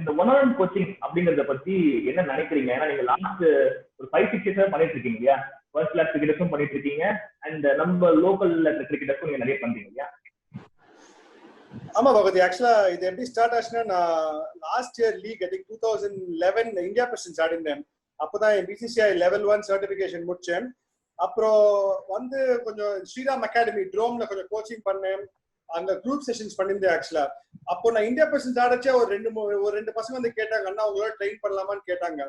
இந்த one on one coaching அப்படிங்கறத பத்தி என்ன நினைக்கிறீங்க? ஏன்னா நீங்க லாஸ்ட் ஒரு 5-6 இயர்ஸ் பண்ணிட்டு இருக்கீங்க இல்லையா? ஃபர்ஸ்ட் கிளாஸ் கிரிக்கெட்டர்ஸும் பண்ணிட்டு இருக்கீங்க அண்ட் நம்ம லோக்கல்ல கிரிக்கெட்டர்ஸும் நீங்க நிறைய பண்றீங்க இல்லையா? ஆமா பகவதி, ஆக்சுவலா இது எப்படி ஸ்டார்ட் ஆச்சுன்னா, நான் last year league I think 2011 India presidents ஆடினேன். அப்போதான் பிசிசிஐ லெவல் 1 சர்டிபிகேஷன் முடிச்சேன். அப்புறம் வந்து கொஞ்சம் ஸ்ரீராம் அகாடமி ட்ரோம்ல கொஞ்சம் கோச்சிங் பண்ணேன். அங்க குரூப் செஷன்ஸ் பண்ணியிருந்தேன் ஆக்சுவலா. அப்போ நான் இந்தியா பிரசிடென்ஸ் ஆடச்சே ஒரு ரெண்டு பசங்க வந்து கேட்டாங்க, அண்ணா உங்களோட ட்ரெயின் பண்ணலாமான்னு கேட்டாங்க.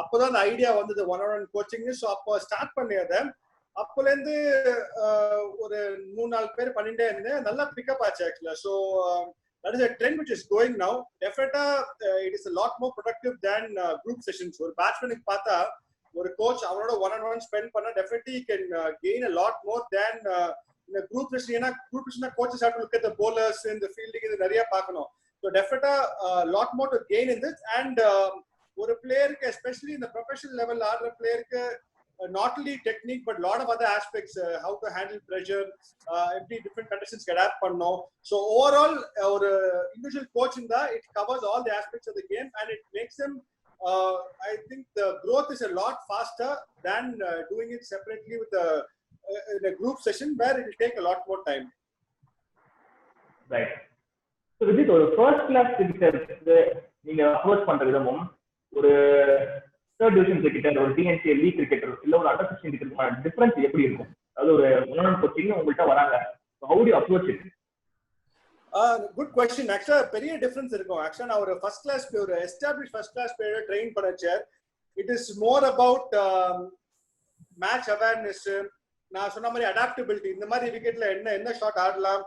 அப்போதான் அந்த ஐடியா வந்தது one on one coaching. So அப்போ ஸ்டார்ட் பண்ணியதை அப்போல இருந்து ஒரு 3-4 பேர் பண்ணிட்டே இருந்தேன். நல்லா பிக்கப் ஆச்சு ஆக்சுவலா. So that is a trend which is going now. Definitely it is a lot more productive than group sessions. ஒரு பேட்ஸ்மேனுக்கு பார்த்தா ஒரு கோச் அவனோட ஒன் ஆன் ஒன் ஸ்பெண்ட் பண்ணா definitely can gain a lot more than in a group session. ஏன்னா group session coaches have to look at the bowlers in the fielding இது நிறைய பார்க்கணும். So definitely lot more to gain in this. And ஒரு பிளேயருக்கு especially in the professional level ஆடுற பிளேயருக்கு not only technique but lot of other aspects, how to handle pressure, every different conditions get adapt பண்ணனும். So overall ஒரு individual coach in that it covers all the aspects of the game and it makes them I think the growth is a lot faster than doing it separately with in a group session where it will take a lot more time. Right. So with it ஒரு first class cricketer நீங்க approach பண்ற விதமும் ஒரு third division cricketer ஒரு TNCA league cricketer இல்ல ஒரு under 16 cricketer difference எப்படி இருக்கும்? அதாவது ஒரு ஒன் ஆன் ஒன் கோச்சிங் உங்கள்ட்ட வராங்க, how do you approach it? Good question. Actually பெரிய டிஃபரன்ஸ் இருக்கும். ஆக்சுவலா நான் ஒரு ஃபர்ஸ்ட் கிளாஸ் ஒரு established first class player train பண்ணச்சே it is more about match awareness. நான் சொன்ன மாதிரி அடாப்டபிலிட்டி, இந்த மாதிரி விக்கெட்ல என்ன ஷாட் ஆடலாம்,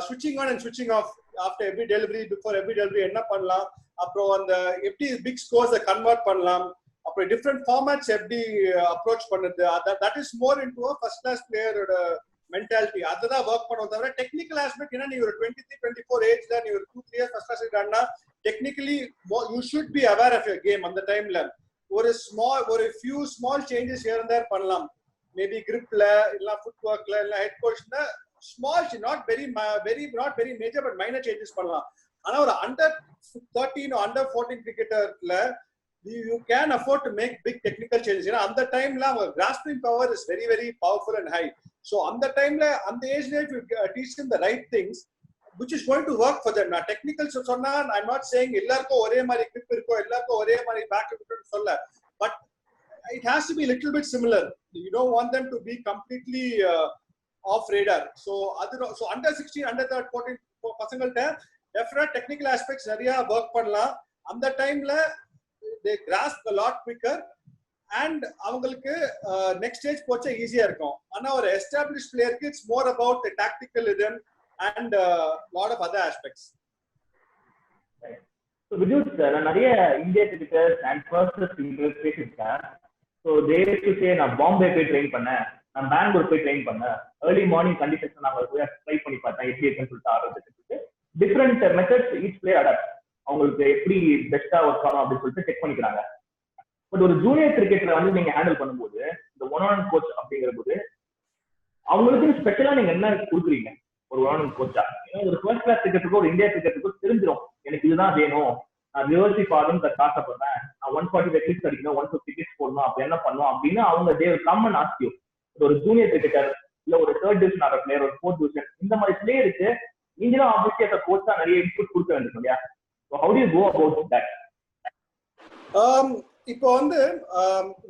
ஸ்விட்சிங் ஆன் அண்ட் ஸ்விட்சிங் of after every delivery, before every delivery என்ன பண்ணலாம், அப்புறம் அந்த எப்படி பிக் ஸ்கோர்ஸை கன்வெர்ட் பண்ணலாம், அப்புறம் டிஃப்ரெண்ட் ஃபார்மேட்ஸ் எப்படி அப்ரோச் பண்ணுது, that is more into first class பிளேயரோட மென்டாலிட்டி. அதுதான் ஒர்க் பண்ணுவோம் தவிர டெக்னிக்கல் ஆஸ்பெக்ட் ஏன்னா நீ ஒரு 23-24 ஏஜ்ல நீ ஒரு 2-3 இயர்ஸ் ஃபர்ஸ்ட் கிளாஸ் ஆடினா technically you should be aware of your game. அந்த டைம்ல ஒரு few small changes here and there பண்ணலாம். மேபி கிரிப்ல இல்ல ஃபுட் ஒர்க்ல இல்ல ஹெட் கோச்ல small not very major but minor changes பண்ணலாம். ஆனா ஒரு அண்டர் 13 அண்டர் 14 கிரிக்கெட்டர்ல you can afford to make big technical changes. ஏன்னா அந்த டைம்ல அவங்க grasping power is very very powerful and high. So அந்த டைம்ல அந்த ஏஜ்ல if you teach them the right things which is going to work for them. நான் technical சொன்னா I'm not saying எல்லாருக்கும் ஒரே மாதிரி grip இருக்கும், எல்லாருக்கும் ஒரே மாதிரி back இருக்குன்னு சொல்ல, but it has to be a little bit similar. You don't want them to be completely off radar. So under 16 under 14 பசங்கள்ட்ட definitely technical aspects நிறைய work பண்ணலாம். அந்த டைம்ல they grasp a lot quicker and அவங்களுக்கு next stage போச்சா ஈஸியா இருக்கும். ஆனா ஒரு established playerக்கு it's more about the tactical rhythm and lot of other aspects. So Vijay நான் நிறைய இந்திய கிரிக்கெட்டர்ஸ் அண்ட் பர்சன்ஸ் பேசியிருக்கேன். So they used to say நான் பாம்பே போய் ட்ரெயின் பண்ணேன், நான் பெங்களூர் போய் ட்ரெயின் பண்ணேன், ஏர்லி மார்னிங் கண்டிஷன்ஸ் நாங்கள் போய் ட்ரை பண்ணி பார்த்தேன் எப்படி இருக்குன்னு சொல்லிட்டு ஆடுறதுக்கு different methods each player adapt அவங்களுக்கு எப்படி பெஸ்டா ஒர்க் ஆகும் அப்படின்னு சொல்லிட்டு செக் பண்ணிக்கிறாங்க. பட் ஒரு ஜூனியர் கிரிக்கெட்டரை வந்து நீங்க ஹேண்டில் பண்ணும்போது இந்த ஒன் ஆன் ஒன் கோச் அப்படிங்கிற போது அவங்களுக்கு ஸ்பெஷலா நீங்க என்ன கொடுக்குறீங்க ஒரு ஒன் ஆன் ஒன் கோச்சா? ஏன்னா ஒரு ஃபர்ஸ்ட் கிளாஸ் கிரிக்கெட்டுக்கும் ஒரு இந்தியா கிரிக்கெட்டுக்கும் தெரிஞ்சிடும் எனக்கு இதுதான் வேணும், நான் ரிவர்சி ஃபார்ம் காசப்படுறேன், நான் 140 கிளிக்ஸ் அடிக்கணும், 150 கிளிக்ஸ் போடணும், அப்படி என்ன பண்ணுவோம் அப்படின்னு அவங்க காமன் ஆஸ்தியோ. ஒரு ஜூனியர் கிரிக்கெட்டர் இல்ல ஒரு தேர்ட் டிவிஷன் ஆடுற பிளேயர், ஒரு ஃபோர்த் டிவிஷன், இந்த மாதிரி பிளேயருக்கு நீங்களும் ஆப்வியஸ்லி கோச்சா நிறைய இன்புட் கொடுக்க வேண்டும் இல்லையா? So how do you go about that? இப்போ வந்து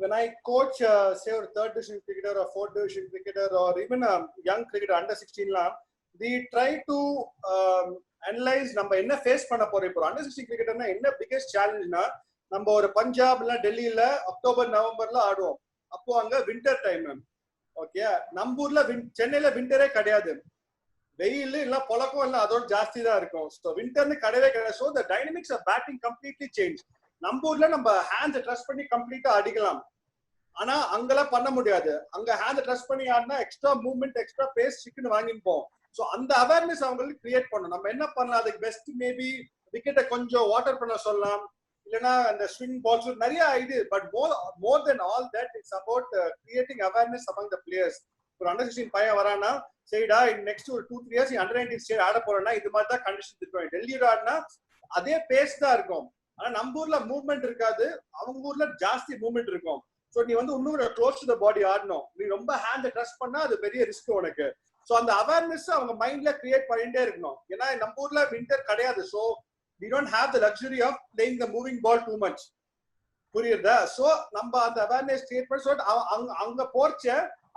when I coach say ஒரு third division cricketer or fourth division cricketer or even a young cricketer under 16 லாம் we try to analyze நம்ம என்ன ஃபேஸ் பண்ண போறோம். இப்போ under 16 cricketerனா என்ன biggest challenge-னா நம்ம ஒரு பஞ்சாப்ல டெல்லியில அக்டோபர் நவம்பர்ல ஆடுவோம். அப்போ அங்க வின்டர் டைம். ஓகே, நம்ம ஊர்ல சென்னையில வின்டரே கிடையாது, வெயில் இல்ல பொழக்கம் இல்ல அதோட ஜாஸ்தி தான் இருக்கும். ஸோ வின்டர்னு கிடையவே கிடையாது. So the dynamics of batting completely change. நம்ம ஊர்ல நம்ம ஹேண்ட்ஸ் ட்ரஸ்ட் பண்ணி கம்ப்ளீட்டா அடிக்கலாம், ஆனா அங்கெல்லாம் பண்ண முடியாது. அங்க ஹேண்ட் ட்ரஸ்ட் பண்ணி ஆடினா எக்ஸ்ட்ரா மூவ்மெண்ட் எக்ஸ்ட்ரா பேஸ் சிக்கன் வாங்கிப்போம். ஸோ அந்த அவேர்னஸ் அவங்களுக்கு கிரியேட் பண்ணணும். நம்ம என்ன பண்ணலாம், அதுக்கு பெஸ்ட் மேபி விக்கெட்டை கொஞ்சம் வாட்டர் பண்ண சொல்லலாம், இல்லைன்னா அந்த ஸ்விங் பால்ஸ் நிறைய இது. But more then all that it's about creating awareness among the players. ஒரு அண்டர் 16 பையன் வரானா சரிடா நெக்ஸ்ட் ஒரு 2-3 இயர்ஸ் அண்டர் 19 ஸ்டேட் ஆட போறேன்னா இது மாதிரி தான் கண்டிஷன் இருக்கும். டெல்லியோட ஆடினா அதே பேஸ் தான் இருக்கும், ஆனா நம்ம ஊர்ல மூவ்மெண்ட் இருக்காது, அவங்க ஊர்ல ஜாஸ்தி மூவ்மெண்ட் இருக்கும். சோ நீ வந்து இன்னும் க்ளோஸ் டு த பாடி ஆடணும். நீ ரொம்ப ஹேண்ட் ட்ரஸ்ட் பண்ணா அது பெரிய ரிஸ்க் உனக்கு. சோ அந்த அவேர்னஸ் அவங்க மைண்ட்ல கிரியேட் பண்ணிட்டே இருக்கணும். ஏன்னா நம்ம ஊர்ல விண்டர் கிடையாது. So we don't have the luxury of playing the moving ball too much. புரியுதா? சோ நம்ம அந்த அவேர்னஸ் கிரியேட் பண்ணி, சோ அங்க போர்ச்ச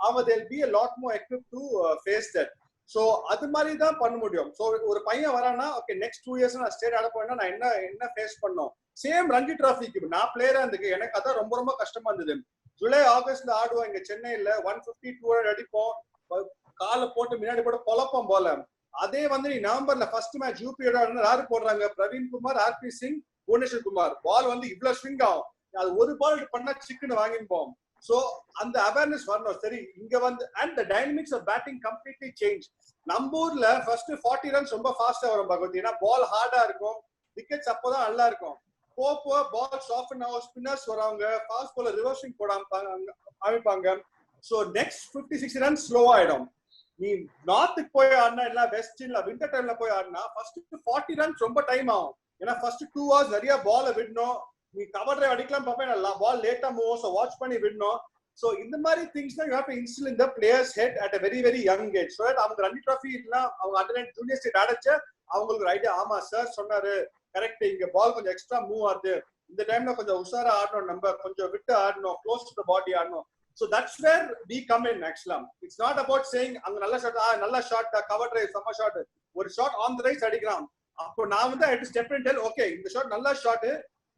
அவங்க they'll be a lot more equipped to face that. So அது மாதிரி தான் பண்ண முடியும். சோ ஒரு பையன் வரானா, ஓகே நெக்ஸ்ட் 2 இயர்ஸ் நான் ஸ்டேட் ஆட போறேன்னா நான் என்ன ஃபேஸ் பண்ணணும். சேம் ரஞ்சி டிராஃபிக்கு நான் பிளேயரா இருந்துக்கு எனக்கு அதான் ரொம்ப ரொம்ப கஷ்டமா இருந்தது. ஜூலை ஆகஸ்ட்ல ஆடுவோம் இங்க சென்னையில 150 200 அடிப்போம், காலை போட்டு முன்னாடி போட்டு பொழப்போம் போல. அதே வந்து நீ நவம்பர்ல ஃபர்ஸ்ட் மேட்ச் யூபியோட யாரு போடுறாங்க, பிரவீன் குமார், ஆர்பி சிங், புவனேஸ்வர் குமார், பால் வந்து இவ்வளவு ஸ்விங் ஆகும், அது ஒரு பால் பண்ணா சிக்கன் வாங்கிப்போம். சோ அந்த அவேர்னஸ் வரணும். சரி இங்க வந்து and the dynamics of batting completely change. நம்ம ஊர்ல ஃபர்ஸ்ட் 40 ரன்ஸ் ரொம்ப ஃபாஸ்டா வரும் பகவதி, ஏன்னா பால் ஹார்டா இருக்கும், விக்கெட்ஸ் அப்போதான் நல்லா இருக்கும். போப்போ பால் சாஃப்ட் ஆகும், ஸ்பின்னர்ஸ் வரவங்க ஃபாஸ்ட் பால் ரிவர்சிங் போட அமைப்பாங்க. சோ நெக்ஸ்ட் 50-60 ரன்ஸ் ஸ்லோ ஆயிடும். நீ நார்த்துக்கு போய் ஆடினா இல்ல வெஸ்ட் இல்ல விண்டர் டைம்ல போய் ஆடினா ஃபர்ஸ்ட் 40 ரன்ஸ் ரொம்ப டைம் ஆகும். ஏன்னா ஃபர்ஸ்ட் 2 hours நிறைய பால் விடணும், நீ கவர் டிரைவ் அடிக்கலாம் பார்ப்பேன், பால் லேட்டா மூவ், ஸோ வாட்ச் பண்ணி விடணும். ஸோ இந்த மாதிரி திங்ஸ் தான் you have to இன்ஸ்டில் in the players head at a very very young age. So அவங்க ரஞ்சி டிராஃபி இல்லைனா அவங்க அண்டர் ஜூனியர் ஸ்டேட் அடைச்ச அவங்களுக்கு ஒரு ஐடியா, ஆமா சார் சொன்னாரு கரெக்ட், இங்க பால் கொஞ்சம் எக்ஸ்ட்ரா மூவ் ஆகுது, இந்த டைம்ல கொஞ்சம் உஷாரா ஆடணும், நம்ம கொஞ்சம் விட்டு ஆடணும், க்ளோஸ் டு த பாடி ஆடணும். So that's where we come in actually. It's not about saying அங்க நல்ல ஷாட் கவர் டிரைவ் செம்ம ஷாட், ஒரு ஷாட் ஆன் தி ரைட் அடிக்கிறான், அப்போ நான் வந்து I do step in tell okay இந்த ஷாட் நல்ல ஷாட்,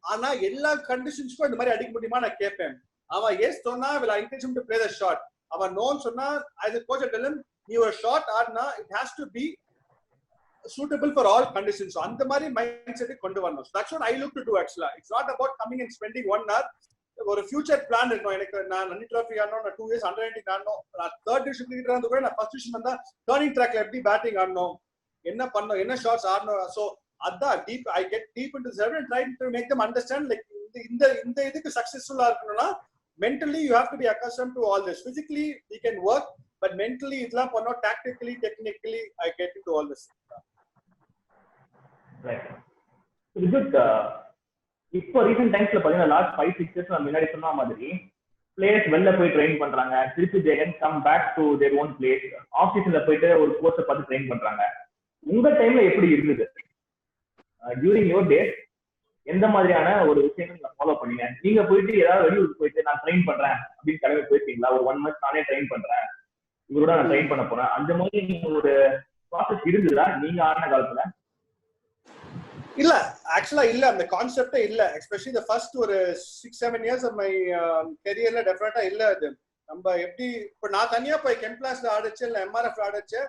ஆனா எல்லா கண்டிஷன்ஸ்க்கும் இந்த மாதிரி அடிக்க முடியுமா நான் கேட்பேன். அவன் எஸ் சொன்னா will I encourage him to play the shot, அவன் நோ சொன்னா as a coach I tell him நீ ஒரு ஷாட் ஆடினா it has to be suitable for all conditions. So அந்த மாதிரி மைண்ட் செட் கொண்டு வரணும். So that's what I look to do actually. It's not about coming and spending 1 hour. ஒரு future plan இருக்கணும் எனக்கு. நான் ரஞ்சி டிராஃபி ஆடணும், நான் 2 years அண்டர் 19 ஆடணும், நான் தேர்ட் டிவிஷன் கிரிக்கெட் இருந்து கூட நான் ஃபர்ஸ்ட் டிவிஷன் வந்தா டர்னிங் ட்ராக்ல எப்படி பேட்டிங் ஆடணும், என்ன பண்ணணும், என்ன ஷாட்ஸ் ஆடணும். ஸோ அதான் deep I get deep into seven and try to make them understand like இந்த இதுக்கு சக்சஸ்ஃபுல்லா இருக்கணும்னா mentally you have to be accustomed to all this. Physically we can work, but mentally இதெல்லாம் பண்ணோம், tactically technically I get into all this. Right. It's good. இப்போ recent டைம்ஸ்ல பாத்தீங்கன்னா last 5-6 years நான் முன்னாடி சொன்ன மாதிரி பிளேயர்ஸ் வெளில போய் ட்ரெயின் பண்றாங்க, திருப்பி they can come back to their own place, off சீசன்ல போயிட்டு ஒரு கோர்ஸை பார்த்து ட்ரெயின் பண்றாங்க. உங்க டைம்ல எப்படி இருந்தது? டியூரிங் யுவர் டேஸ் எந்த மாதிரியான ஒரு விஷயங்கள் நீங்க ஃபாலோ பண்ணீங்க? நீங்க போயிட்டு ஏதாவது வெளியூருக்கு போயிட்டு நான் ட்ரெயின் பண்றேன் அப்படின்னு கிளம்பி போயிருக்கீங்களா? ஒரு 1 month நானே ட்ரெயின் பண்றேன், இவரோட நான் ட்ரெயின் பண்ண போறேன், அந்த மாதிரி ஒரு ப்ராசஸ் இருந்ததா நீங்க ஆடின காலத்துல? இல்ல ஆக்சுவலா இல்ல, அந்த கான்செப்டே இல்ல. எஸ்பெஷலி தி ஃபர்ஸ்ட் ஒரு 6-7 இயர்ஸ் ஆஃப் மை கரியர்ல டெஃபினட்டா இல்ல. அது நம்ம எப்படி இப்போ நான் தனியா போய் கெம்ப்ளாஸ்ல ஆடிச்சு இல்ல எம்ஆர்எஃப் ஆடிச்சு,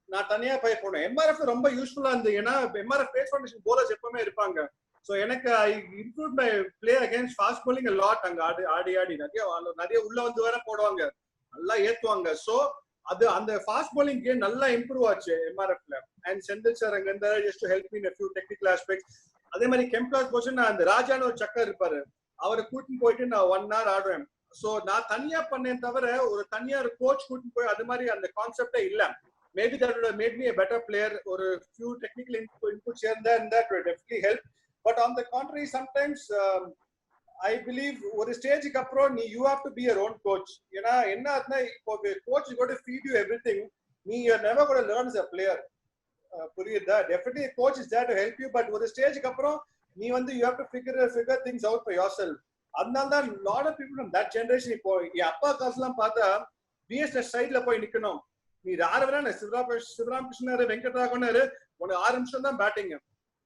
நான் தனியா போய் போனேன். எம்ஆர்எஃப் ரொம்ப யூஸ்ஃபுல்லா இருந்தது, ஏன்னா எம்ஆர்எஃப் பேஸ் ஃபவுண்டேஷன் போலர்ஸ் எப்பவுமே இருப்பாங்க. ஸோ எனக்கு I improve my play against fast bowling a lot. அங்க ஆடி நிறைய உள்ள வந்து வேற போடுவாங்க, நல்லா ஏத்துவாங்க. ஸோ அது அந்த ஃபாஸ்ட் bowling கேம் நல்லா இம்ப்ரூவ் ஆச்சு எம்ஆர்எஃப்ல. அண்ட் செந்தில் சார் அங்க இருந்தா just to help me in a few technical aspects. அதே மாதிரி கெம்ப்ளாஸ் போச்சு, நான் அந்த ராஜான்னு ஒரு சக்கர் இருப்பாரு, அவரை கூட்டின்னு போயிட்டு நான் 1 hour ஆடுவேன். ஸோ நான் தனியா பண்ணேன் தவிர ஒரு தனியா ஒரு கோச் கூட்டின்னு போய் அது மாதிரி அந்த கான்செப்டே இல்ல. Maybe that would have made me a better player. ஒரு few technical inputs here and there, and that would definitely help. But on the contrary, sometimes I believe ஒரு ஸ்டேஜுக்கு அப்புறம் நீ you have to be your own coach. ஏன்னா என்ன ஆகுதுன்னா இப்போ coach is going to feed you everything, நீ you're never going to learn as a player. புரியுதா? Definitely a coach is there to help you, but ஒரு ஸ்டேஜுக்கு அப்புறம் நீ வந்து you have to figure things out for yourself. அதனால தான் lot of people from that generation, இப்போ என் அப்பா காசுலாம் பார்த்தா பிஎஸ்எஸ் சைட்ல போய் நிக்கணும், நீ யாரு வேணா சிவராம் கிருஷ்ணர் வெங்கட்ராகவனர் உனக்கு 6 நிமிஷம் தான் பேட்டிங்,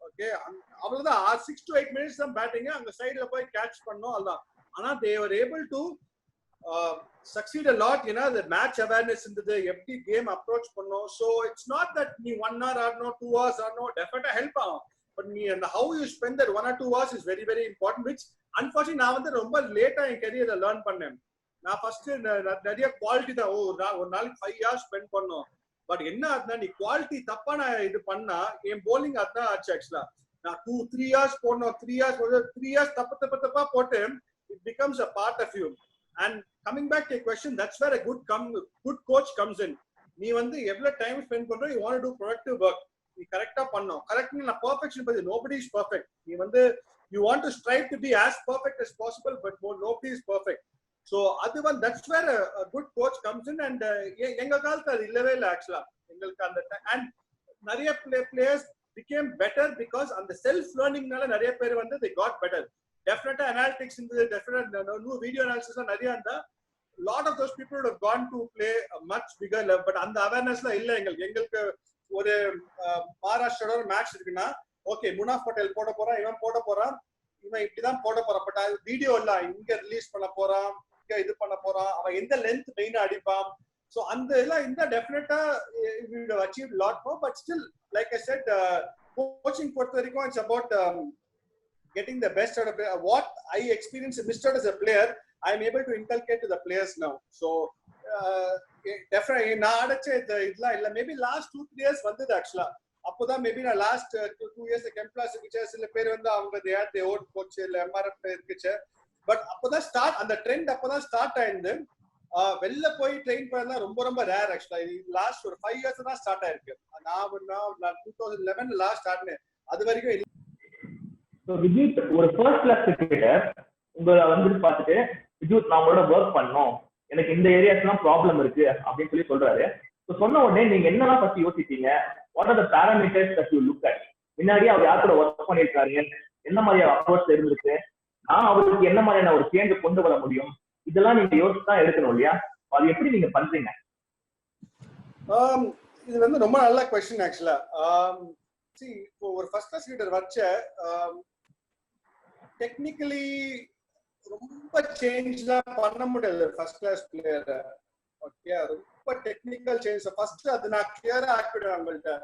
ஓகே அவ்வளவுதான் 6 to 8 minutes தான் பேட்டிங், அங்க சைட்ல போய் கேட்ச் பண்ணோம் அதான். ஆனா they were able to succeed a lot. You know, the match awareness இருந்தது, எப்படி கேம் அப்ரோச் பண்ணோம். So it's not that நீ 1 hour ஆடணும் 2 hours ஆடணும், டெஃபினட்டா ஹெல்ப் ஆகும். பட் நீ அந்த how you spend that 1 or 2 hours is very very important, which unfortunately நான் வந்து ரொம்ப லேட்டா என் கரியர்ல லேர்ன் பண்ணேன். நான் ஃபர்ஸ்ட் நிறைய குவாலிட்டி தான் ஒரு நாளைக்கு 5 hours ஸ்பெண்ட் பண்ணோம். பட் என்ன ஆகுதுன்னா நீ குவாலிட்டி தப்பா நான் இது பண்ணா என் போலிங் அதான் ஆச்சு. ஆக்சுவலா நான் 2-3 hours போடணும், 3 hours தப்பா போட்டு it becomes a part of you. And coming back to your question, that's where a good coach comes in. நீ வந்து எவ்வளவு டைம் ஸ்பெண்ட் பண்ற, you want to do productive work, நீ கரெக்டா பண்ணணும். கரெக்ட் நான் பெர்ஃபெக்ஷன் பத்தி nobody is perfect. நீ வந்து you want to strive to be as perfect as possible, but nobody is perfect. So that's where a good coach comes in, and enga kaaltha adu illave illa actually engalku and nariya players became better because on the self learning nala nariya per vandu they got better. Definitely analytics in the definite new video analysis la nariya anda lot of those people would have gone to play a much bigger level, but அந்த அவேர்னஸ்ல இல்ல எங்களுக்கு ஒரு மகாராஷ்டிராவோட ஒரு match இருக்குன்னா okay Munaf Patel போட போறான், இவன் போட போறான், இவன் இப்படிதான் போட போறான், பட் அது வீடியோ இல்ல இங்க ரிலீஸ் பண்ண போறான், இங்க இது பண்ண போறான், அவன் எந்த லென்த் மெயினா அடிப்பான். So அந்த எல்லாம் இந்த டெஃபினட்டா we would have achieved a lot more, but still like I said coaching பொறுத்த வரைக்கும் it's about getting the best out of it. What I experienced missed out as a player, I am able to inculcate to the players now. So definitely நான் அடைச்ச இதெல்லாம் இல்ல. Maybe last 2-3 years வந்தது ஆக்சுவலா. அப்போதான் maybe நான் last 2 years கெம்ப்ளாஸ் இருக்குச்சு, சில பேர் வந்து அவங்க they own coach இல்ல MRF இருக்குச்சு. பட் அப்போதான் ஸ்டார்ட் அந்த ட்ரெண்ட் அப்போதான் ஸ்டார்ட் ஆயிருந்து. வெளில போய் ட்ரெயின் பண்ணலாம் ரொம்ப ரொம்ப ரேர் ஆக்சுவலா. லாஸ்ட் ஒரு 5 இயர்ஸ் தான் ஸ்டார்ட் ஆயிருக்கு. நான் 2011 லாஸ்ட் ஸ்டார்ட் அது வரைக்கும் இல்ல. ஸோ விஜித் ஒரு ஃபர்ஸ்ட் கிளாஸ் கிரிக்கெட்டர் உங்களை வந்துட்டு பார்த்துட்டு விஜித் நான் உங்களோட ஒர்க் பண்ணோம், எனக்கு இந்த ஏரியாஸ்லாம் ப்ராப்ளம் இருக்கு அப்படின்னு சொல்றாரு. ஸோ சொன்ன உடனே நீங்க என்னெல்லாம் பத்தி யோசிப்பீங்க? What are the parameters that you look at? முன்னாடியே அவர் யார் கூட ஒர்க் பண்ணியிருக்காரு, என்ன மாதிரியான அப்ரோச் இருந்திருக்கு, நான் அவருக்கு என்ன மாதிரியான ஒரு சேஞ்ச் கொண்டு வர முடியும், இதெல்லாம் நீங்க யோசிச்சு தான் எடுக்கணும் இல்லையா? அது எப்படி நீங்க பண்றீங்க? இது வந்து ரொம்ப நல்ல கொஸ்டின் ஆக்சுவலா. இப்போ ஒரு ஃபர்ஸ்ட் கிளாஸ் கிரிக்கெட்டர் வச்ச டெக்னிக்கலி ரொம்ப சேஞ்ச்லாம் பண்ண முடியாது ஃபர்ஸ்ட் கிளாஸ் பிளேயர். ஓகே, ரொம்ப டெக்னிக்கல் சேஞ்ச் ஃபர்ஸ்ட் அது நான் கிளியரா ஆக்கிடுவேன் அவங்கள்ட்ட.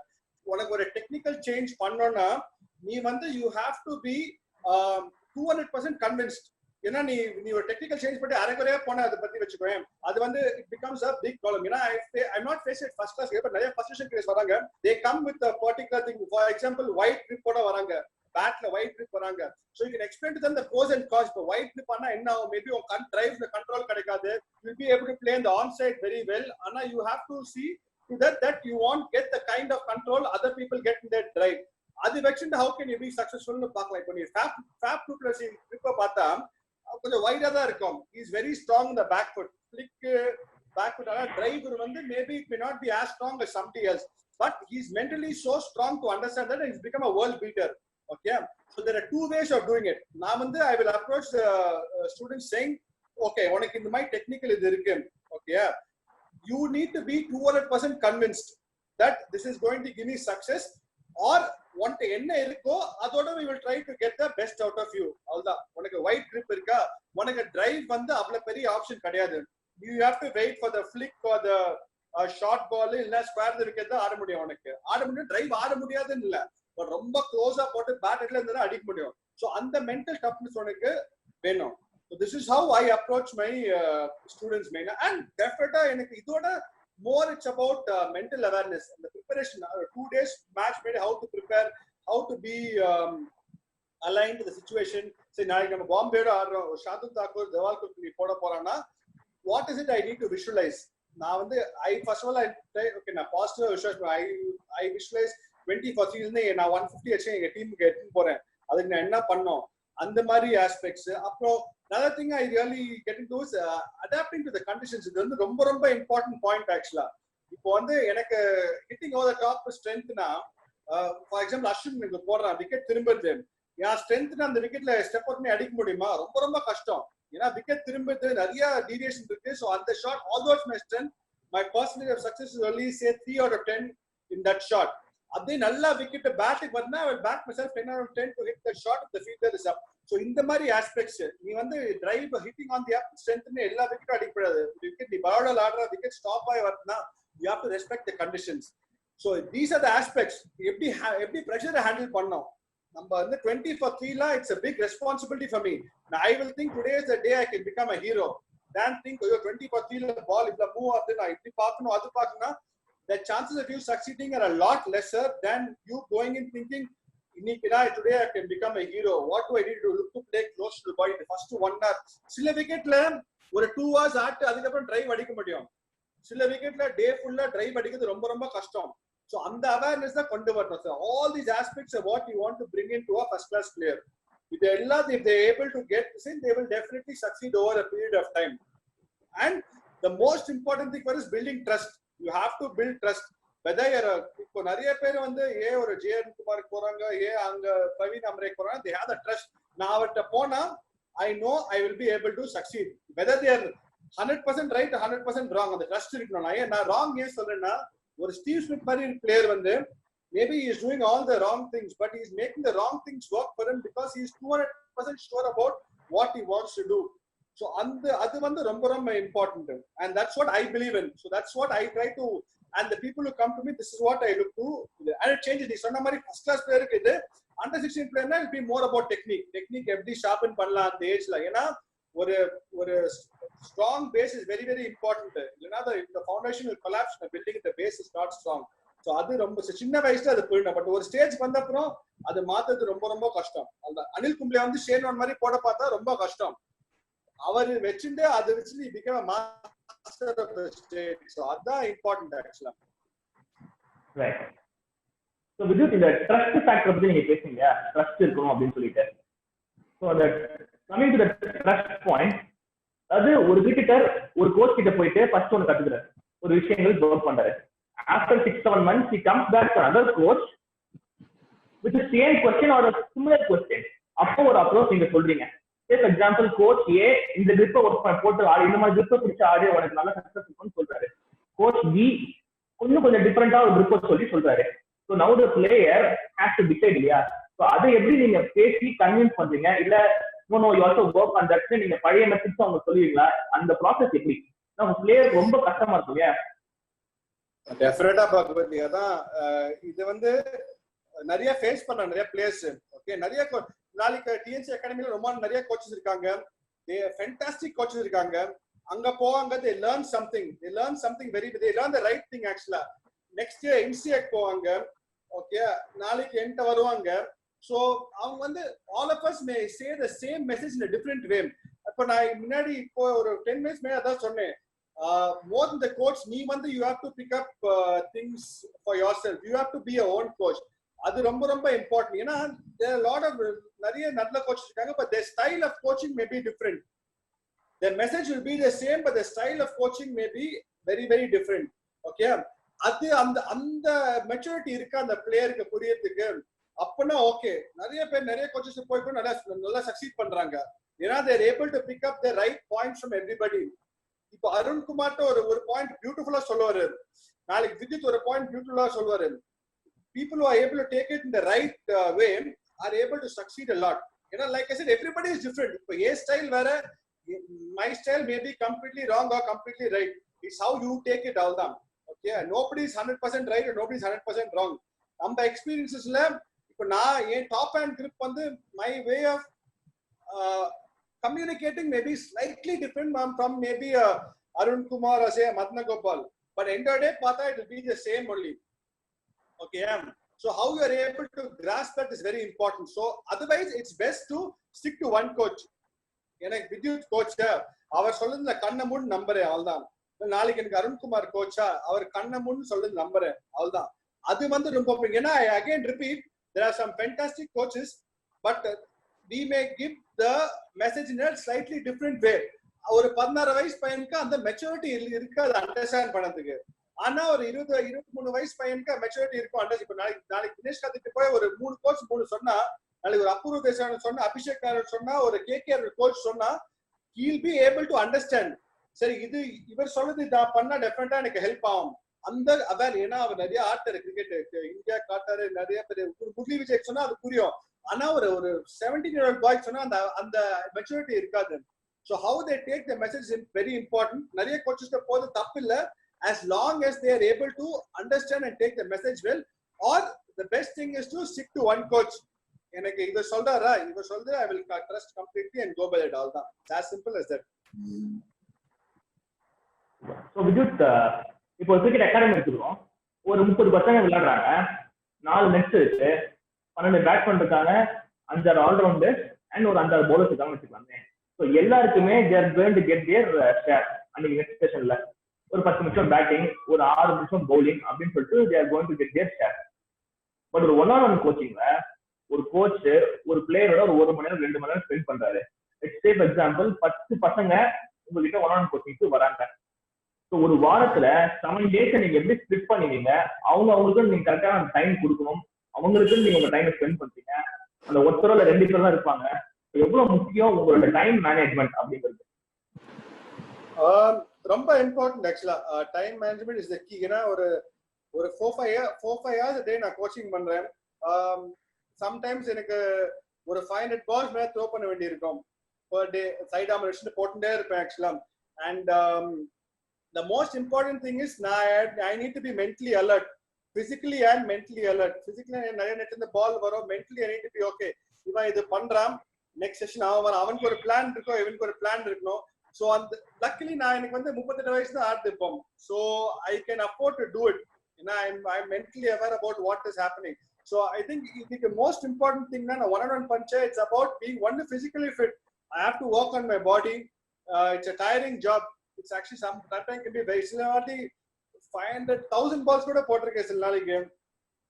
உனக்கு ஒரு டெக்னிக்கல் சேஞ்ச் பண்ணோம்னா நீ வந்து you have to be 200% convinced. ஏன்னா நீ ஒரு டெக்னிக்கல் சேஞ்ச் பண்ணி அரைக்குறையா போன அதை பத்தி வச்சுக்கோங்க, அது வந்து it becomes a big problem. ஏன்னா I not face it first class, but நிறைய ஃபர்ஸ்ட் கிளாஸ் வராங்க, they come with a particular thing. For example white trip போட வராங்க, பேட்ல ஒயிட் ட்ரிப் வராங்க. So you can explain to them the pros and cons. இப்போ white trip பண்ணா என்ன ஆகும், மேபி உங்க டிரைவ்ல கண்ட்ரோல் கிடைக்காது, you will be able to play in the onside very well. ஆனா you have to see to that you won't get the kind of control other people get in their drive. அது வச்சுட்டு how can you be successful னு பார்க்கலாம். இப்போ நீ ஃபேப் du Plessis ட்ரிப்பை பார்த்தா கொஞ்சம் வைடா தான் இருக்கும். he is very strong in the back foot, flick back foot. ஆனா டிரைவர் வந்து maybe it may not be as strong as somebody else, but he is mentally so strong to understand that he's become a world beater. Okay, so there are two ways of doing it. நான் வந்து I will approach the students saying okay உனக்கு இந்த மாதிரி technical இது இருக்கு, okay you need to be 200% convinced that this is going to give me success, or உனக்கு என்ன இருக்கோ அதோட we will try to get the best out of you. அவ்வளவுதான். உனக்கு வைட் grip இருக்கா, உனக்கு டிரைவ் வந்து அவ்வளவு பெரிய ஆப்ஷன் கிடையாது. you have to wait for the flick or the short ball இல்ல ஸ்கொயர் விக்கெட் தான் ஆட முடியும். உனக்கு ஆட முடியும், டிரைவ் ஆட முடியாதுன்னு இல்ல, பட் ரொம்ப க்ளோஸா போட்டு பேட்ல இருந்தா அடிக்க முடியும். சோ அந்த மென்டல் டஃப்னஸ் உனக்கு வேணும். So this is how I approach my students main, and definitely எனக்கு இதோட more it's about mental awareness and the preparation. 2 days match made how to prepare, how to be aligned to the situation. Say நாளைக்கு நம்ம பாம்பேல ஆடுறோம், ஷாதுல் தாக்கூர் தேவால் குர்னி போட போறானா, what is it I need to visualize? நான் வந்து I first of all I try okay நான் பாசிட்டிவா visualise I visualize 20 for 3 ல நான் 150 அடிச்சு எங்க டீமுக்கு எடுத்து போறேன், அதுக்கு நான் என்ன பண்ணோம் அந்த மாதிரி ஆஸ்பெக்ட்ஸ். அப்புறம் another thing I really get into is adapting to the conditions. இது வந்து ரொம்ப ரொம்ப இம்பார்ட்டன்ட் பாயிண்ட் ஆக்சுவலா. இப்போ வந்து எனக்கு ஹிட்டிங் ஓவர் த டாப் ஸ்ட்ரென்த்னா, ஃபார் எக்ஸாம்பிள் அஸ்வின் இங்க போடுறான், விக்கெட் திரும்புறது, என் ஸ்ட்ரென்த்னா அந்த விக்கெட்ல ஸ்டெப் அவுட் பண்ணி அடிக்க முடியுமா? ரொம்ப ரொம்ப கஷ்டம். ஏன்னா விக்கெட் திரும்புறது நிறைய டீவியேஷன் இருக்கு. ஸோ அந்த shot although it's my strength, my percentage of success is only say 3 out of 10 in that shot. அதே நல்லா விக்கெட் பேட்டுக்கு வந்தா I will back myself 10 out of 10 to hit the shot if the fielder is up. So இந்த மாதிரி aspects நீ வந்து drive hitting on the அப் ஸ்ட்ரென்த்னு எல்லா விக்கெட்டும் அடிக்கக்கூடாது. Wicket நீ பவுலர் ஆடுற விக்கெட் ஸ்டாப் ஆகி வருதுன்னா you have to respect the conditions. So these are the aspects. எப்படி பிரஷரை ஹேண்டில் பண்ணோம். நம்ம வந்து 20 for 3 la it's a big responsibility for me. Now I will think today is the day I can become a hero. Then think 20 for 3 la ball if la move ஆகுது நான் இப்படி பார்க்கணும் அது பார்க்கணும், the chances of you succeeding are a lot lesser than you going in thinking today I can become a hero. What do I need to look to play close to the ball the first 1 hour. சில விக்கெட்ல ஒரு 2 hours ஆட்டு அதுக்கு அப்புறம் drive அடிக்க முடியும், சில விக்கெட்ல டே ஃபுல்லா drive அடிக்கிறது ரொம்ப ரொம்ப கஷ்டம். So அந்த அவேர்னஸ் தான் கொண்டு வரணும். So all these aspects are what you want to bring into a first class player. if they're able to get this in, they will definitely succeed over a period of time. And the most important thing for is building trust. You have to build trust. Whether you're இப்போ நிறைய பேர் வந்து ஒரு JN குமாருக்கு போறாங்க, அங்க பிரவீன் அம்ரேக்கு போறாங்க, they have the trust. நான் அவர்கிட்ட போனா I know I will be able to succeed. Whether they are 100% right, 100% wrong, அந்த trust இருக்கணும். நான் wrong ஏன் சொல்றேன்னா, ஒரு ஸ்டீவ் ஸ்மித் மாதிரி பிளேயர் வந்து maybe he is doing all the wrong things, but he is making the wrong things work for him because he is 200% sure about what he wants to do. So அது வந்து ரொம்ப ரொம்ப important, and that's what I believe in. So that's what I try to, and the people who come to me, this is what I look to, and it changes. நீ சொன்ன மாதிரி first class player க்கு இது under 16 player னா it will be more about technique எப்படி sharpen பண்ணலாம் அந்த ஏஜ்ல. ஏன்னா ஒரு strong base is very very important. இல்லனா the foundation will collapse, the building, the base is not strong. So அது ரொம்ப சின்ன வயசுல அது போயிடும். பட் ஒரு ஸ்டேஜ் வந்த அப்புறம் அது மாத்துறது ரொம்ப ரொம்ப கஷ்டம். அந்த அனில் கும்ப்ளே வந்து ஷேன் மாதிரி போட பார்த்தா ரொம்ப கஷ்டம். அவர் வச்சுட்டு அது வச்சு became a master of the state. So அதான் important actually. Right. So with இந்த trust factor பத்தி நீங்க பேசுறீங்க, trust இருக்கணும் அப்படின்னு சொல்லிட்டு. So அந்த coming to the trust point, அது ஒரு கிரிக்கெட்டர் ஒரு கோச் கிட்ட போயிட்டு ஃபர்ஸ்ட் ஒன்னு கத்துக்கிறாரு, ஒரு விஷயங்கள் ஒர்க் பண்றாரு. After 6-7 months, he comes back to another coach with the same question or a similar question. அப்போ ஒரு அப்ரோச் நீங்க சொல்றீங்க. For example, coach A இந்த grip போட்டு ஆடி, இந்த மாதிரி grip பிடிச்சு ஆடி உனக்கு நல்ல சக்சஸ் இருக்கும்னு சொல்றாரு. Coach B கொஞ்சம் டிஃபரெண்டா ஒரு grip சொல்லி சொல்றாரு. So now the player has to decide இல்லையா? So அதை எப்படி நீங்க பேசி கன்வின்ஸ் பண்றீங்க? இல்ல no you also work on that, நீங்க பழைய மெத்தட்ஸ் அவங்க சொல்லுவீங்களா? அந்த ப்ராசஸ் எப்படி? நம்ம பிளேயர் ரொம்ப கஷ்டமா இருக்கும் இல்லையா? டெஃபினட்டா பாக்குறது அதான். இது வந்து நிறைய ஃபேஸ் பண்ண நிறைய பிளேயர்ஸ். ஓகே, நிறைய நாளைக்கு டிஎன்சி அகாடமில ரொம்ப நிறைய கோச்சஸ் இருக்காங்க, ஃபேண்டாஸ்டிக் கோச்சஸ் இருக்காங்க. அங்க போவாங்க, they learn something they learn the right thing actually. Next year எம்சிஏக்கு போவாங்க. ஓகே, நாளைக்கு என்கிட்ட வருவாங்க. ஸோ அவங்க வந்து all of us may say the same message in a different way. இப்போ நான் முன்னாடி இப்போ ஒரு 10 minutes மேல அதான் சொன்னேன், more than the coach, நீ வந்து you have to pick up things for yourself. You have to be your own coach. அது ரொம்ப ரொம்ப important. ஏன்னா there are a lot of நிறைய நல்ல கோச்சஸ் இருக்காங்க, but their style of coaching may be different. Their message will be the same, but the style of coaching may be very very different. Okay, அது அந்த maturity இருக்கா அந்த பிளேயருக்கு புரியறதுக்கு? அப்பனா okay, நிறைய பேர் நிறைய கோச்சஸ் போய் நல்லா சக்சீட் பண்றாங்க. ஏன்னா they are able to pick up the right points from everybody. இப்போ அருண்குமார்ட்ட ஒரு பாயிண்ட் பியூட்டிஃபுல்லா சொல்லுவாரு, நாளைக்கு வித்யுத் ஒரு பாயிண்ட் பியூட்டிஃபுல்லா சொல்லுவாரு. People who are able to take it in the right way are able to succeed a lot. You know, like I said, everybody is different. இப்போ a style வேற, my style may be completely wrong or completely right. It's how you take it all down. Okay, nobody is 100% right and nobody is 100% wrong. நம்ம எக்ஸ்பீரியன்சஸ்ல இப்போ நான் என் top hand grip வந்து my way of communicating may be slightly different from maybe Arun Kumar or say Madna Gopal, but end of the day pata it will be the same only. Okay, so how you are able to grasp that is very important. So otherwise it's best to stick to one coach. எனக்கு Vidyut coach அவர் சொல்லுது கண்ணை மூணு நம்புறேன், அவ்வளவுதான். நாளைக்கு எனக்கு அருண்குமார் கோச்சா அவர் கண்ணை மூணு சொல்லுது நம்புறேன், அவ்வளவுதான். அது வந்து ரொம்ப, ஏன்னா again repeat, there are some fantastic coaches, but we may give the message in a slightly different way. ஒரு 16 வயசு பையனுக்கு அந்த மெச்சூரிட்டி இருக்கு அதை அண்டர்ஸ்டாண்ட் பண்ணதுக்கு. ஆனா ஒரு 23 வயசு பையனுக்கு மெச்சூரிட்டி இருக்கும் அண்டர்ஸ்டாண்ட். இப்போ நாளைக்கு தினேஷ் கார்த்திக் போய் ஒரு 3 கோச் 3 சொன்னா, நாளைக்கு ஒரு அபூர்வ தேசான சொன்னா, அபிஷேக் நாராயண் சொன்னா, ஒரு கேகேஆர் கோச் சொன்னா, he will be able to understand. சரி, இது இவர் சொல்றது நான் பண்ணா டெஃபினட்டா எனக்கு ஹெல்ப் ஆகும். அந்த அதான், ஏன்னா அவர் நிறைய ஆட்டாரு கிரிக்கெட், இந்தியா காட்டாரு நிறைய பேர். முரளி விஜய் சொன்னா அது புரியும், ஆனா ஒரு 17-year-old பாய் சொன்னா அந்த மெச்சூரிட்டி இருக்காது. So how they take the message is very important. நிறைய கோச்சஸ் போது தப்பு இல்ல, as long as they are able to understand and take the message well, or the best thing is to stick to one coach. எனக்கு இவர் சொல்றாரா, இவர் சொல்றது I will trust completely and go by that. all that. It's as simple as that. So Vidyut, இப்போ cricket academy எடுத்துக்கிறோம், ஒரு 30 பசங்க விளையாடுறாங்க, 4 நெட்ஸ் இருக்கு, 12 பேட்ஸ்மேன் இருக்காங்க, 5 ஆல்ரவுண்டர் அண்ட் ஒரு 5 பவுலர்ஸ் இருக்காங்க வச்சுக்கலாமே. ஸோ எல்லாருக்குமே they are going to get their share. அன்னைக்கு நெக்ஸ்ட் செஷன்ல ஒரு 10 நிமிஷம் பேட்டிங், ஒரு 6 நிமிஷம் பவுலிங் அப்படின்னு சொல்லிட்டு they are going to get their share. But ஒரு 1-on-1 கோச்சிங்ல ஒரு கோச் ஒரு பிளேயரோட ஒரு 1 மணி நேரம் 2 மணி நேரம் ஸ்பெண்ட் பண்றாரு. லெட்ஸ் டேக் எக்ஸாம்பிள் 10 பசங்க உங்ககிட்ட ஒன் ஆன் கோச்சிங்க்கு வராங்க. ஸோ ஒரு வாரத்துல 7 டேஸ் நீங்க எப்படி ஸ்பிளிட் பண்ணுவீங்க? அவங்களுக்கு நீங்க கரெக்டான டைம் கொடுக்கணும். அவங்களுக்கு நீங்க உங்க டைம் ஸ்பெண்ட் பண்றீங்க. அந்த ஒருத்தரோட 2 பேர் தான் இருப்பாங்க. எவ்வளவு முக்கியம் உங்களோட டைம் மேனேஜ்மெண்ட் அப்படிங்கிறது? ரொம்ப இம்பார்ட்டன்ட் ஆக்சுவலா. Time management is the key. ஏன்னா ஒரு 4-5 hours a day நான் கோச்சிங் பண்றேன். சம்டைம்ஸ் எனக்கு ஒரு 500 balls மேல த்ரோ பண்ண வேண்டியிருக்கும் per day. சைட் ஆர்ம் வச்சுட்டு போட்டுட்டே இருப்பேன் ஆக்சுவலா. And the most important thing is I need to be mentally alert, physically and mentally alert. Physically நிறைய நெட் இந்த பால் வரும். mentally I need to be okay. இவன் இது பண்றான், நெக்ஸ்ட் செஷன் அவனுக்கு ஒரு பிளான் இருக்கும், இவனுக்கு ஒரு பிளான் இருக்கணும். ஸோ அந்த லக்கிலி நான் எனக்கு வந்து 38 வயசு தான் ஆடுது இப்போ. So I can afford to do it. ஏன்னா I am mentally aware about what is happening. So I think இதுக்கு மோஸ்ட் இம்பார்ட்டன்ட் திங் நான் one punch it's about being only physically fit. I have to work on my body. It's a tiring job. It's actually sometimes can be very similarly 500,000 balls கூட போட்டிருக்கேன் சில நாளைக்கு.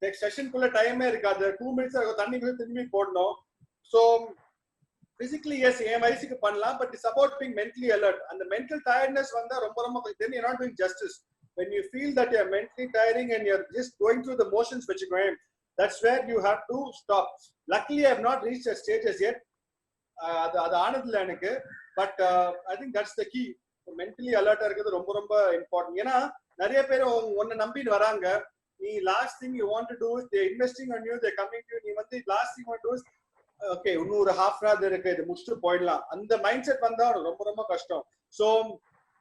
Next செஷனுக்குள்ள டைமே இருக்காது. 2 minutes தண்ணிக்குள்ள திரும்பி போடணும். ஸோ physically yes என் வயசுக்கு பண்ணலாம், but it's about being mentally alert. And the mental tiredness வந்தா ரொம்ப then you're not doing justice. When you feel that you're mentally tiring and you're just going through the motions which you're going, that's where you have to stop. Luckily I have not reached a stage as yet. அது ஆனதில்லை எனக்கு. But I think that's the key. mentally alert இருக்கிறது ரொம்ப important. ஏன்னா நிறைய பேர் உன்னை நம்பிட்டு வராங்க. நீ last thing you want to do is they're investing on you, they're coming to you. நீ வந்து last thing you want to do is okay இன்னும் ஒரு half an hour இருக்கு, இது முடிச்சுட்டு போயிடலாம். அந்த மைண்ட் செட் வந்தா ரொம்ப கஷ்டம். So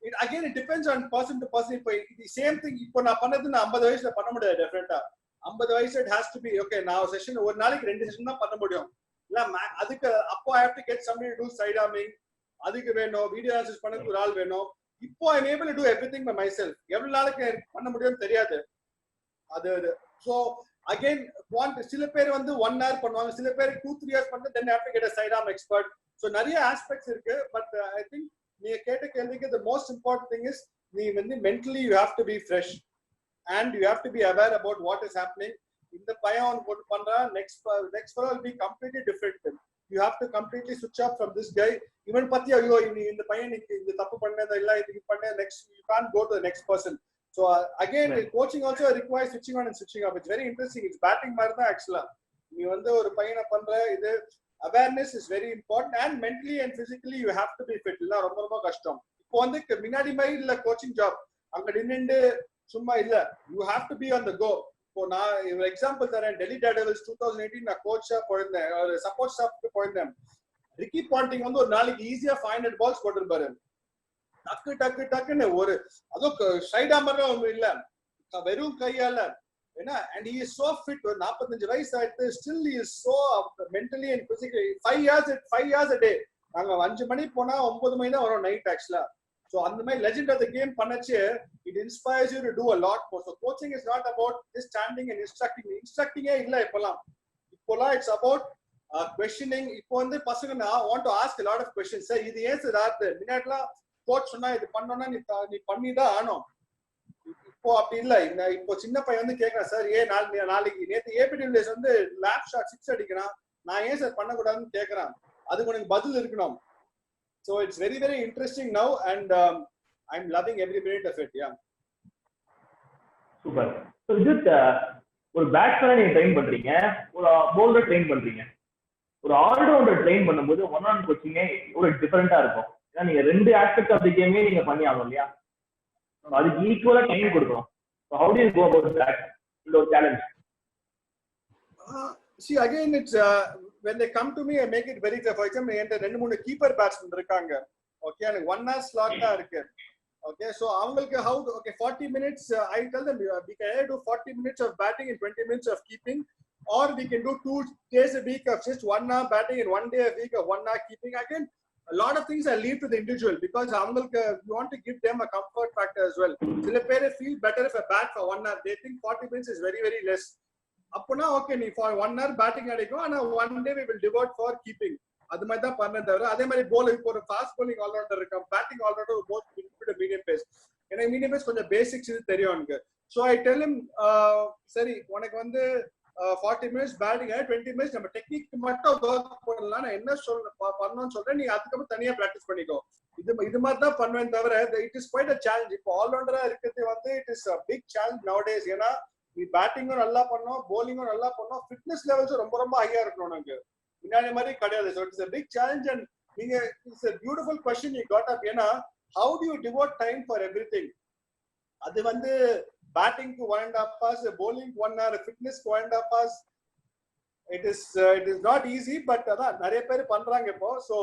it again it depends on person to person. இப்போ இது சேம் திங் இப்போ நான் பண்ணது நான் 50 வயசுல பண்ண முடியாது. டெஃபினட்டா 50 வயசு it has to be okay. நான் செஷன் ஒரு நாளைக்கு 2 செஷன் தான் பண்ண முடியும். இல்ல அதுக்கு அப்போ I have to get somebody to do side arming, அதுக்கு வேணும், வீடியோ அனாலிசிஸ் பண்ணதுக்கு ஒரு ஆள் வேணும். இப்போ I am able to do everything by myself. எவ்வளவு நாளைக்கு பண்ண முடியும்னு தெரியாது. அது ஸோ again சில பேர் வந்து 1 hour பண்ணுவாங்க, சில பேர் 2-3 hours பண்ணி then have to get a side arm expert. so நிறைய aspects இருக்கு. பட் I think நீங்க கேட்ட கேள்விக்கு the most important thing is நீ வந்து mentally you have to be fresh and you have to be aware about what is happening. இந்த பையன் போட்டு பண்றா, next for will be completely different. you have to completely switch up from this guy. இவன் பத்தி ஐயோ இந்த பையன் இந்த தப்பு பண்ணதா இல்ல இது பண்ண, next you can't go to the next person. So again right. Coaching also requires switching on and switching off. It's very interesting. It's batting மாதிரி தான் ஆக்சுவலா. நீ வந்து ஒரு பையனை பண்ற, இது awareness is very important and mentally and physically you have to be fit. இல்ல ரொம்ப கஷ்டம். இப்போ வந்து முன்னாடி மாதிரி இல்ல கோச்சிங் ஜாப், அங்க நின்று சும்மா இல்ல, you have to be on the go. இப்போ நான் ஒரு எக்ஸாம்பிள் தரேன். டெல்லி டேர்டெவில்ஸ் 2018 நான் கோச்சா போயிருந்தேன், ஒரு சப்போர்ட் ஸ்டாஃப்க்கு போயிருந்தேன். ரிக்கி பாண்டிங் வந்து ஒரு நாளைக்கு ஈஸியா 500 balls போட்டிருப்பாரு. டக்குன்னு ஒரு அதுவும் சைட் ஆர்மரா ஒன்றும் இல்ல, வெறும் கையால. ஏன்னா and he is so fit. 45 வயசு ஆயிடுத்து, still he is so mentally and physically 5 hours a day. நாங்க 5 மணி போனா 9 மணி தான் வரும் நைட் ஆக்சுவலா. So அந்த மாதிரி லெஜெண்ட் ஆஃப் தி கேம் பண்ணச்சு, it inspires you to do a lot more. So coaching is not about just standing and instructing இல்ல. இப்போலாம் it's about questioning. இப்போ வந்து பசங்க want to ask a lot of questions. Sir இது ஏன் sir ஆகுது? முன்னாடிலாம் கோச் சொன்னா இது பண்ணோம்னா நீ பண்ணிதான் ஆனோம். இப்போ அப்படி இல்ல. இப்போ சின்ன பையன் வந்து கேட்கறான், சார் ஏன் நாளைக்கு நேற்று ஏபிடி வில்லியர்ஸ் வந்து லேப் ஷாட் 6 அடிக்கிறான், நான் ஏன் சார் பண்ணக்கூடாதுன்னு கேட்கறான். அதுக்கு உனக்கு பதில் இருக்கணும். So it's very interesting now and I'm loving every minute of it. Yeah. Super. So just ஒரு பேட்ஸ்மேனை நீங்க ட்ரெயின் பண்றீங்க, ஒரு பவுலர் ட்ரெயின் பண்றீங்க. ஒரு ஆல்ரவுண்டர் ட்ரெயின் பண்ணும்போது ஒன் ஆன் கோச்சிங்கே ஒரு டிஃபரெண்டா இருக்கும். ஏன்னா நீங்க 2 ஆஸ்பெக்ட் ஆஃப் தி கேமே நீங்க பண்ணி ஆகணும் இல்லையா? அதுக்கு ஈக்குவலா டைம் கொடுக்கணும். So how do you go about that? இந்த ஒரு challenge. See again it's when they come to me I make it very clear. For example என்கிட்ட 2-3 கீப்பர் பேட்ஸ்மேன் இருக்காங்க. ஓகே, எனக்கு 1 hour slot தான் இருக்கு. Okay, so அவங்களுக்கு how okay 40 minutes I tell them we can either do 40 minutes of batting and 20 minutes of keeping, or we can do 2 days a week of just 1 hour batting and 1 day a week of 1 hour keeping. Again a lot of things I leave to the individual because அவங்களுக்கு you want to give them a comfort factor as well. சில பேர் feel better if a bat for 1 hour. They think 40 minutes is very less. அப்பனா okay நீ for 1 hour batting அடிக்கும், ஆனா 1 day we will devote for keeping. அது மாதிரி தான் பண்ண தவிர அதே மாதிரி bowler இப்போ ஒரு ஃபாஸ்ட் bowling ஆல்ரவுண்டர் இருக்கான், batting allrounder both medium pace. எனக்கு மீடியம் பேஸ் கொஞ்சம் பேசிக்ஸ் இது தெரியும் எனக்கு. ஸோ ஐ டெல் ஹிம் சரி உனக்கு வந்து 40 minutes batting 20 minutes நம்ம டெக்னிக் மட்டும் ஒர்க் பண்ணலாம். நான் என்ன பண்ணணும்னு சொல்றேன், நீ அதுக்கப்புறம் தனியா பிராக்டிஸ் பண்ணிக்கோ. இது மாதிரி தான் பண்ணுவேன் தவிர it is quite a challenge. இப்போ ஆல்ரவுண்டரா இருக்கிறது வந்து it is a big challenge nowadays. ஏன்னா நீ பேட்டிங்கும் நல்லா பண்ணணும், bowling-ம் நல்லா பண்ணணும், ஃபிட்னஸ் லெவல்ஸும் ரொம்ப ரொம்ப ஹையா இருக்கணும். நமக்கு முன்னாடி மாதிரி கிடையாது. So it's a big challenge and நீங்க it's a beautiful question you got up. ஏன்னா how do you devote time for everything? அது வந்து batting க்கு 1.5 hours, bowling 1 hour, fitness 1.5 hours. It is not easy, but அதான் நிறைய பேர் பண்றாங்க இப்போ. So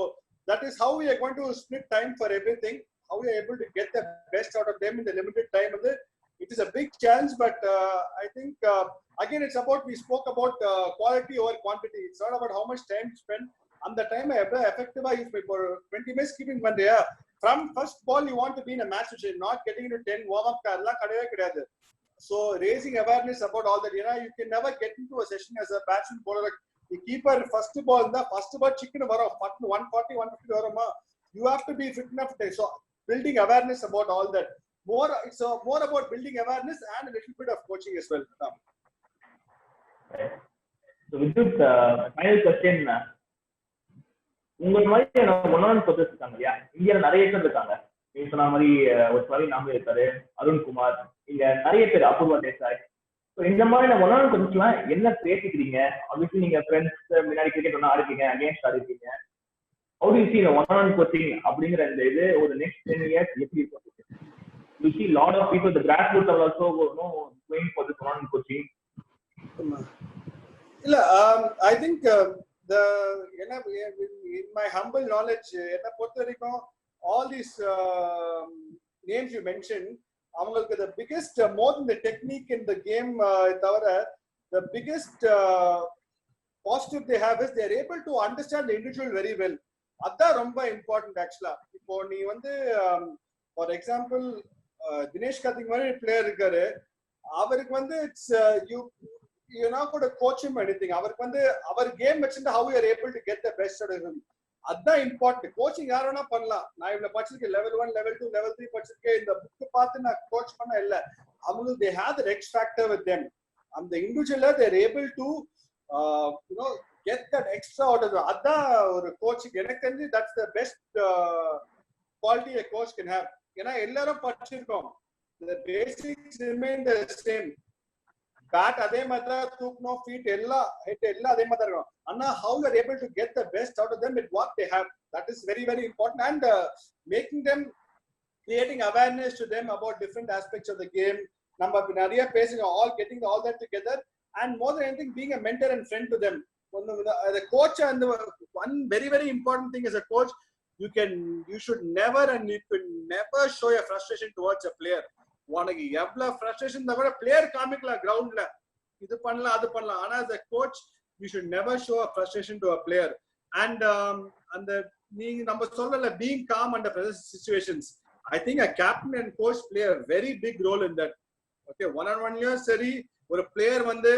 that is how we are going to split time for everything. How we are able to get the best out of them in the limited time. And it is a big challenge, but I think again it's about, we spoke about quality over quantity. It's not about how much time you spend. And the time effective use for 20 minutes keeping Monday. From first ball you want to be in a match which is not getting into 10 warm up karla kadave kadadu. So raising awareness about all that. You can never get into a session as a batsman bowler. The keeper first ball chicken varo 140 150 varuma. You have to be fit enough. So building awareness about all that. It's more about building awareness and a little bit of coaching as well. So with this final question, உங்க மாதிரி one coaches இருக்காங்க இல்லையா, இந்தியாவில் நிறைய பேர் இருக்காங்க. நீங்க சொன்ன மாதிரி ஒரு சரி நாம இருக்காரு, அருண்குமார், இங்க நிறைய பேர், அபூர்வா தேசாய். ஸோ இந்த மாதிரி ஒன் கோச்சஸ்லாம் என்ன பேசிக்கிறீங்க? ஆப்வியஸ்லி நீங்க ஃப்ரெண்ட்ஸ் முன்னாடி கிரிக்கெட் ஒன்றா ஆடிருக்கீங்க, அகேன்ஸ்ட் ஆடிருக்கீங்க. ஹவு டு யூ சீ இந்த ஒன் கோச்சிங் அப்படிங்கிற இந்த இது ஒரு நெக்ஸ்ட் 10 years எப்படி இருக்கும்? You see lot of people, the grassroots are also going for this one coaching. I think in my humble knowledge, all these names you mentioned, the biggest, more than the technique in the game, the biggest positive they have is they are able to understand the individual very well. That's very important actually. For example, Dinesh Karthik மாதிரி player இருக்காரு, அவருக்கு வந்து it's you're not going to coach him anything. அவருக்கு வந்து அவர் game வச்சிருந்தா how you are able to get the best out of him. அதான் important. Coaching யார் வேணா பண்ணலாம். நான் இவ்வளவு படிச்சிருக்கேன், level 1 level 2 level 3 படிச்சிருக்கேன், இந்த புக் பார்த்து நான் கோச் பண்ண இல்ல. அவங்க they have the X factor with them. அந்த இண்டிவிஜுவலா they are able to get that extra out of them. அதான் ஒரு கோச்சிங் எனக்கு தெரிஞ்சு that's the best quality a coach can have. ஏன்னா எல்லாரும் படிச்சிருக்கோம், the basics remain the same. Bat அதே மாதிரி தான் தூக்கணும், ஃபீட் எல்லாம் ஹெட் எல்லாம் அதே மாதிரி தான் இருக்கும். ஆனா how you are able to get the best out of them with what they have, that is very very important. And making them, creating awareness to them about different aspects of the game. நம்ம நிறைய பேசுங்க, all getting all that together, and more than anything being a mentor and friend to them. The coach, and one very very important thing as a coach, you should never show your frustration towards a player. உனக்கு எவ்வளவு frustration இருந்தா கூட player காமிக்கலாம் கிரவுண்ட்ல, இது பண்ணலாம் அது பண்ணலாம். ஆனா as a coach you should never show a frustration to a player. And அந்த நீங்க நம்ம சொல்லல being calm under pressure situations, I think a captain and coach play a very big role in that. Okay, one on one லயும் சரி, ஒரு player வந்து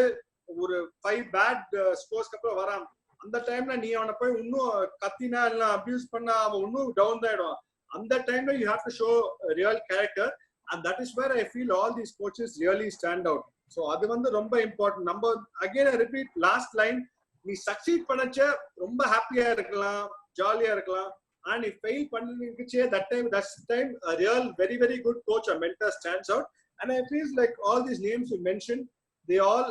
ஒரு 5 bad ஸ்கோர்ஸ்க்கு அப்புறம் வரான், அந்த டைம்ல நீ அவனை போய் இன்னும் கத்தினா இல்ல அபியூஸ் பண்ணா அவன் இன்னும் டவுன் ஆயிடுவான். அந்த டைம்ல you have to show real character. And that is where I feel all these coaches really stand out. So அது வந்து ரொம்ப important. நம்ம again I repeat last line, நீ succeed பண்ணச்ச ரொம்ப ஹாப்பியா இருக்கலாம், ஜாலியா இருக்கலாம். And if fail பண்ணிருக்கச்சே that's time a real very very good coach or mentor stands out. And I feel like all these names you mentioned, they all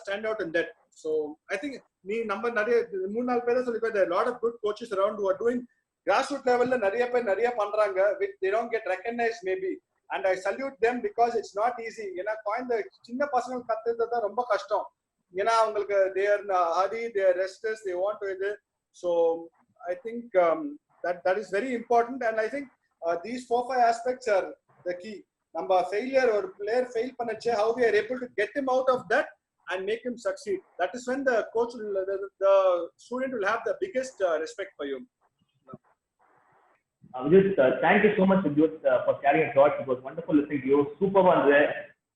stand out in that. So I think நீ நம்ம நிறைய 3-4 பேரை சொல்லிருக்க, there are a lot of good coaches around who are doing grassroots level ல நிறைய பேர் நிறைய பண்றாங்க, which they don't get recognized maybe. And I salute them because it's not easy. ஏன்னா குழந்தை சின்ன பசங்க கத்துறது தான் ரொம்ப கஷ்டம். ஏன்னா அவங்களுக்கு they are hurry, they are restless, they want to இது. So I think that is very important. And I think these 4-5 aspects are the key. நம்ம failure or player fail பண்ணச்சே, how we are able to get him out of that and make him succeed. That is when the coach the student will have the biggest respect for you. Just thank you so much, Vidyut, for sharing your thoughts. It was wonderful listening to you. Super one.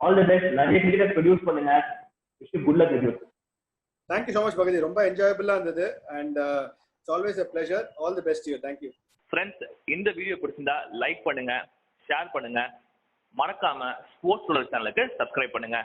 All the best. நிறைய cricket produce பண்ணுங்க. Wish you good luck, Vidyut. Thank you so much, Bhagati. ரொம்ப enjoyable இருந்தது, and it's always a pleasure. All the best to you. Thank you. Friends, இந்த video பிடிச்சிருந்தா like பண்ணுங்க, share பண்ணுங்க, மறக்காம sports சேனலுக்கு சப்ஸ்கிரைப் பண்ணுங்க.